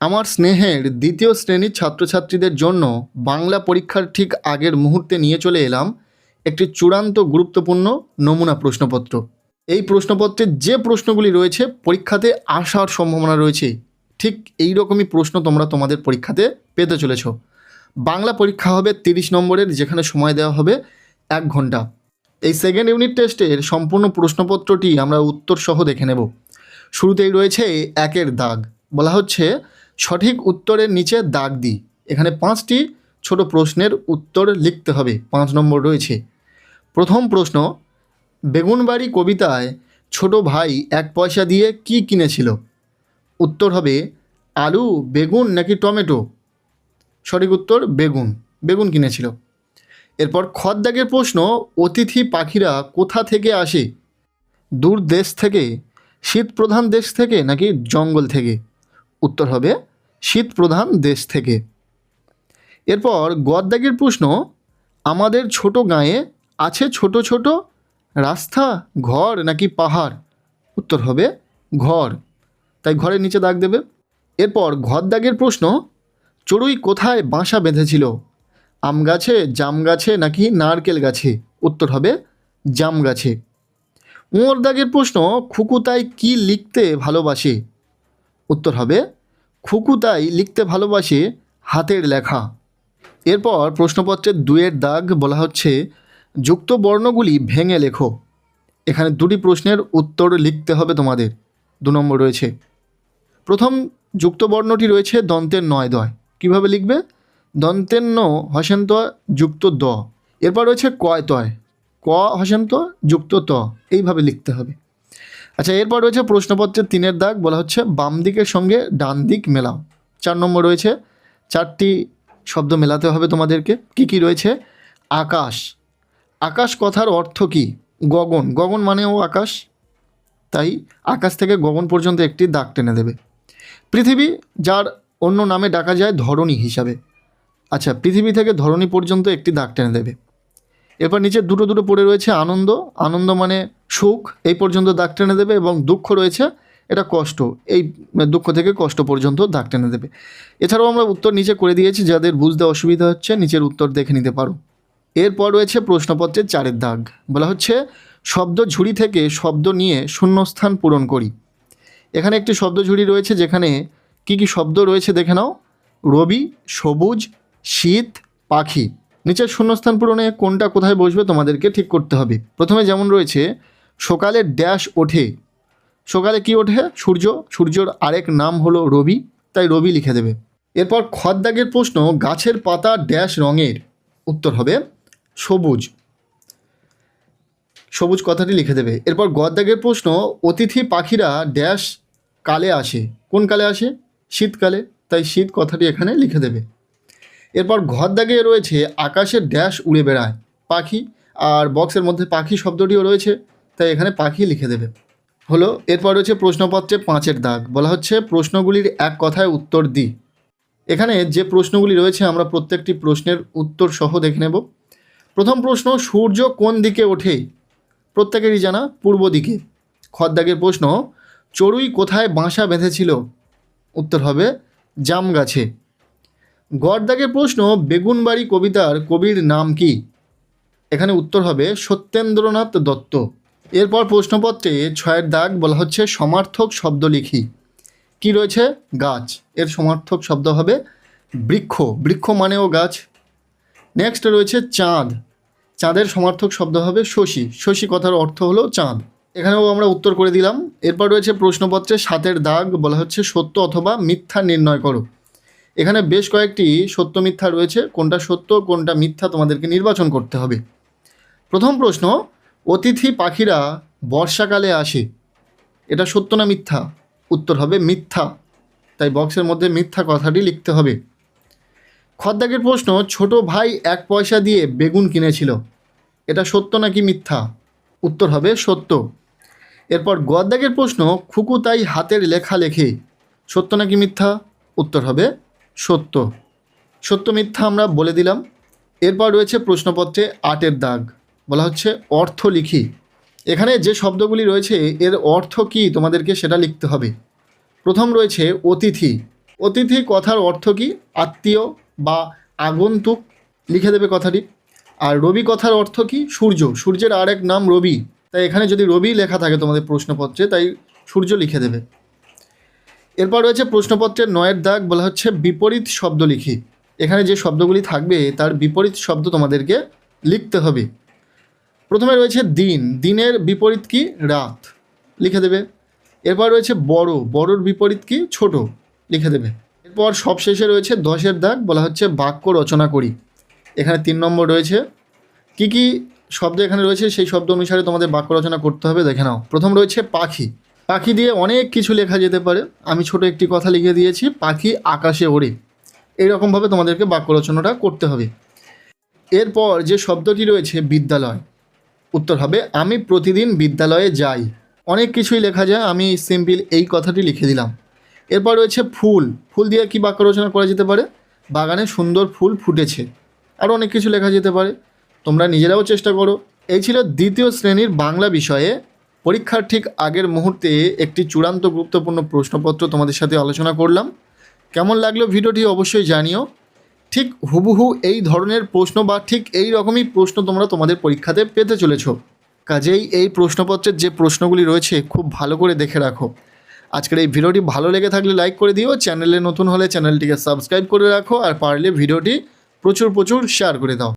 আমার স্নেহের দ্বিতীয় শ্রেণীর ছাত্রছাত্রীদের জন্য বাংলা পরীক্ষার ঠিক আগের মুহূর্তে নিয়ে চলে এলাম একটি চূড়ান্ত গুরুত্বপূর্ণ নমুনা প্রশ্নপত্র। এই প্রশ্নপত্রের যে প্রশ্নগুলি রয়েছে পরীক্ষাতে আসার সম্ভাবনা রয়েছে, ঠিক এই রকমই প্রশ্ন তোমরা তোমাদের পরীক্ষাতে পেতে চলেছ। বাংলা পরীক্ষা হবে 30 নম্বরের, যেখানে সময় দেওয়া হবে 1 ঘন্টা। এই সেকেন্ড ইউনিট টেস্টের সম্পূর্ণ প্রশ্নপত্রটি আমরা উত্তর সহ দেখে নেব। শুরুতেই রয়েছে 1-এর দাগ, বলা হচ্ছে সঠিক উত্তরের নিচে দাগ দিই। এখানে 5টি ছোট প্রশ্নের উত্তর লিখতে হবে। 5 নম্বর রয়েছে। প্রথম প্রশ্ন, বেগুনবাড়ি কবিতায় ছোট ভাই 1 পয়সা দিয়ে কি কিনেছিল? উত্তর হবে আলু, বেগুন নাকি টমেটো। সঠিক উত্তর বেগুন, বেগুন কিনেছিল। এরপর খর দাগের প্রশ্ন, অতিথি পাখিরা কোথা থেকে আসে? দূর দেশ থেকে, শীত প্রধান দেশ থেকে নাকি জঙ্গল থেকে? উত্তর হবে শীত প্রধান দেশ থেকে। এরপর গদ্দাগের প্রশ্ন, আমাদের ছোট গাঁয়ে আছে ছোট ছোট রাস্তা, ঘর নাকি পাহাড়? উত্তর হবে ঘর, তাই ঘরের নিচে দাগ দেবে। এরপর ঘর দাগের প্রশ্ন, চড়ুই কোথায় বাসা বেঁধেছিল? আম গাছে, জাম গাছে নাকি নারকেল গাছে? উত্তর হবে জাম গাছে। উঁর দাগের প্রশ্ন, খুকু তাই কি লিখতে ভালোবাসে? উত্তর হবে খুকু তাই লিখতে ভালোবাসে হাতের লেখা। এরপর প্রশ্নপত্রের 2-এর দাগ, বলা হচ্ছে যুক্ত বর্ণগুলি ভেঙে লেখো। এখানে 2টি প্রশ্নের উত্তর লিখতে হবে তোমাদের। 2 নম্বর রয়েছে। প্রথম যুক্ত বর্ণটি রয়েছে দন্তের নয় দয়। কীভাবে লিখবে? দন্তের ন হসেন্ত যুক্ত দ। এরপর রয়েছে কয় তয়, ক হসেন্ত যুক্ত ত, এইভাবে লিখতে হবে। আচ্ছা, এরপর রয়েছে প্রশ্নপত্রের 3-এর দাগ, বলা হচ্ছে বাম দিকের সঙ্গে ডান দিক মেলাও। 4 নম্বর রয়েছে। 4টি শব্দ মেলাতে হবে তোমাদেরকে। কি কি রয়েছে? আকাশ, আকাশ কথার অর্থ কি? গগন, গগন মানেও আকাশ, তাই আকাশ থেকে গগন পর্যন্ত একটি দাগ টেনে দেবে। পৃথিবী, যার অন্য নামে ডাকা যায় ধরণী হিসাবে। আচ্ছা, পৃথিবী থেকে ধরণী পর্যন্ত একটি দাগ টেনে দেবে। এরপর নিচে দুটো দুটো পড়ে রয়েছে আনন্দ, আনন্দ মানে সুখ, এই পর্যন্ত দাগ টেনে দেবে। এবং দুঃখ রয়েছে, এটা কষ্ট, এই দুঃখ থেকে কষ্ট পর্যন্ত দাগ টেনে দেবে। এছাড়াও আমরা উত্তর নিচে করে দিয়েছি, যাদের বুঝতে অসুবিধা হচ্ছে নিচের উত্তর দেখে নিতে পারো। এরপর রয়েছে প্রশ্নপত্রের 4-এর দাগ, বলা হচ্ছে শব্দ ঝুড়ি থেকে শব্দ নিয়ে শূন্যস্থান পূরণ করি। এখানে একটি শব্দ ঝুড়ি রয়েছে, যেখানে কি কি শব্দ রয়েছে দেখে নাও। রবি, সবুজ, শীত, পাখি। নিচের শূন্যস্থান পূরণে কোনটা কোথায় বসবে তোমাদেরকে ঠিক করতে হবে। প্রথমে যেমন রয়েছে সকালে ড্যাশ ওঠে। সকালে কি ওঠে? সূর্য, সূর্যর আরেক নাম হলো রবি, তাই রবি লিখে দেবে। এরপর খর দাগের প্রশ্ন, গাছের পাতা ড্যাশ রঙের। উত্তর হবে সবুজ, সবুজ কথাটি লিখে দেবে। এরপর গদ দাগের প্রশ্ন, অতিথি পাখিরা ড্যাশ কালে আসে। কোন কালে আসে? শীতকালে, তাই শীত কথাটি এখানে লিখে দেবে। এরপর ঘর দাগে রয়েছে আকাশে ড্যাশ উড়ে বেড়ায়, পাখি, আর বক্সের মধ্যে পাখি শব্দটিও রয়েছে, তাই এখানে পাখি লিখে দেবে। হলো। এরপর রয়েছে প্রশ্নপত্রে 5-এর দাগ, বলা হচ্ছে প্রশ্নগুলির এক কথায় উত্তর দিই। এখানে যে প্রশ্নগুলি রয়েছে আমরা প্রত্যেকটি প্রশ্নের উত্তর সহ দেখে নেব। প্রথম প্রশ্ন, সূর্য কোন দিকে ওঠে? প্রত্যেকেরই জানা পূর্ব দিকে। খর দাগের প্রশ্ন, চড়ুই কোথায় বাসা বেঁধেছিল? উত্তর হবে জাম গাছে। গড় দাগের প্রশ্ন, বেগুনবাড়ি কবিতার কবির নাম কি? এখানে উত্তর হবে সত্যেন্দ্রনাথ দত্ত। এরপর প্রশ্নপত্রে 6-এর দাগ, বলা হচ্ছে সমার্থক শব্দ লিখি। কি রয়েছে? গাছ, এর সমার্থক শব্দ হবে বৃক্ষ, বৃক্ষ মানেও গাছ। নেক্সট রয়েছে চাঁদ, চাঁদের সমার্থক শব্দ হবে শশী, শশী কথার অর্থ হলো চাঁদ। এখানেও আমরা উত্তর করে দিলাম। এরপর রয়েছে প্রশ্নপত্রে 7-এর দাগ, বলা হচ্ছে সত্য অথবা মিথ্যা নির্ণয় করো। এখানে বেশ কয়েকটি সত্য মিথ্যা রয়েছে, কোনটা সত্য কোনটা মিথ্যা তোমাদেরকে নির্বাচন করতে হবে। প্রথম প্রশ্ন, অতিথি পাখিরা বর্ষাকালে আসে, এটা সত্য না মিথ্যা? উত্তর হবে মিথ্যা, তাই বক্সের মধ্যে মিথ্যা কথাটি লিখতে হবে। খর দাগের প্রশ্ন, ছোট ভাই 1 পয়সা দিয়ে বেগুন কিনেছিল, এটা সত্য নাকি মিথ্যা? উত্তর হবে সত্য। এরপর গদ দাগের প্রশ্ন, খুকু তাই হাতের লেখা লেখে, সত্য নাকি মিথ্যা? উত্তর হবে সত্য। সত্য মিথ্যা আমরা বলে দিলাম। এরপর রয়েছে প্রশ্নপত্রে 8-এর দাগ, বলা হচ্ছে অর্থ লিখি। এখানে যে শব্দগুলি রয়েছে এর অর্থ কী তোমাদেরকে সেটা লিখতে হবে। প্রথম রয়েছে অতিথি, অতিথি কথার অর্থ কি? আত্মীয় বা আগন্তুক, লিখে দেবে কথাটি। আর রবি কথার অর্থ কি? সূর্য, সূর্যের আর এক নাম রবি, তাই এখানে যদি রবি লেখা থাকে তোমাদের প্রশ্নপত্রে, তাই সূর্য লিখে দেবে। এরপর রয়েছে প্রশ্নপত্রের 9 দাগ, বলা হচ্ছে বিপরীত শব্দ লিখি। এখানে যে শব্দগুলি থাকবে তার বিপরীত শব্দ তোমাদেরকে লিখতে হবে। প্রথমে রয়েছে দিন, দিনের বিপরীত কি? রাত, লিখে দেবে। এরপর রয়েছে বড়, বড়র বিপরীত কি? ছোট, লিখে দেবে। এরপর সবশেষে রয়েছে 10 দাগ, বলা হচ্ছে বাক্য রচনা করি। এখানে 3 নম্বর রয়েছে। কি কি শব্দ এখানে রয়েছে সেই শব্দ অনুসারে তোমাদের বাক্য রচনা করতে হবে, দেখে নাও। প্রথম রয়েছে পাখি, পাখি দিয়ে অনেক কিছু লেখা যেতে পারে। আমি ছোট একটি কথা লিখে দিয়েছি, পাখি আকাশে ওড়ে। এইরকমভাবে তোমাদেরকে বাক্য রচনাটা করতে হবে। এরপর যে শব্দটি রয়েছে বিদ্যালয়, উত্তর হবে আমি প্রতিদিন বিদ্যালয়ে যাই। অনেক কিছুই লেখা যায়, আমি সিম্পল এই কথাটি লিখে দিলাম। এরপর রয়েছে ফুল, ফুল দিয়ে কি বাক্য রচনা করা যেতে পারে? বাগানে সুন্দর ফুল ফুটেছে। আরও অনেক কিছু লেখা যেতে পারে, তোমরা নিজেরাও চেষ্টা করো। এই ছিল দ্বিতীয় শ্রেণীর বাংলা বিষয়ে পরীক্ষার ঠিক আগের মুহূর্তে একটি চূড়ান্ত গুরুত্বপূর্ণ প্রশ্নপত্র তোমাদের সাথে আলোচনা করলাম। কেমন লাগলো ভিডিওটি অবশ্যই জানিও। ঠিক হুবহু এই ধরনের প্রশ্ন বা ঠিক এই রকমই প্রশ্ন তোমরা তোমাদের পরীক্ষাতে পেতে চলেছো। কাজেই এই প্রশ্নপত্রের যে প্রশ্নগুলি রয়েছে খুব ভালো করে দেখে রাখো। আজকের এই ভিডিওটি ভালো লেগে থাকলে লাইক করে দিও, চ্যানেলে নতুন হলে চ্যানেলটিকে সাবস্ক্রাইব করে রাখো, আর পারলে ভিডিওটি প্রচুর শেয়ার করে দাও।